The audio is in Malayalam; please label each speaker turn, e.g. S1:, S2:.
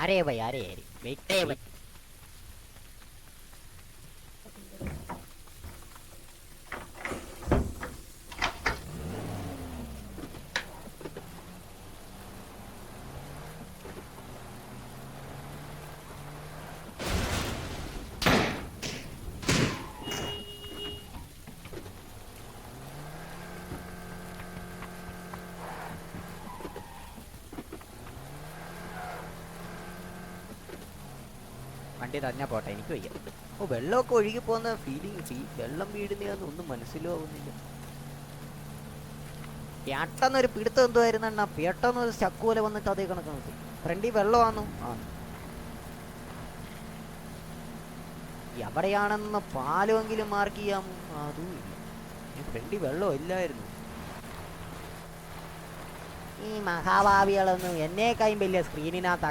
S1: अरे भाई अरे अरे वेट भाई വണ്ടി തഞ്ഞാ പോട്ടെ എനിക്ക് വയ്യ. ഓ വെള്ളമൊക്കെ ഒഴുകി പോകുന്ന ഫീലിംഗ്, വെള്ളം വീടുന്നതൊന്നും മനസ്സിലാവുന്നില്ല. പെട്ടെന്നൊരു പിടുത്തം എന്തുവായിരുന്ന, പെട്ടെന്നൊരു ചക്ക് പോലെ വന്നിട്ട് അതേ കണക്കാണ്. ഫ്രണ്ടിൽ വെള്ളമാണോ? ആ എവിടെയാണെന്ന് പാലമെങ്കിലും മാർക്ക് ചെയ്യാമോ? അതും ഇല്ല. ഫ്രണ്ടിൽ വെള്ളം ഇല്ലായിരുന്നു. ഈ മഹാഭാവികളൊന്നും എന്നേക്കായും വലിയ സ്ക്രീനിനകത്ത്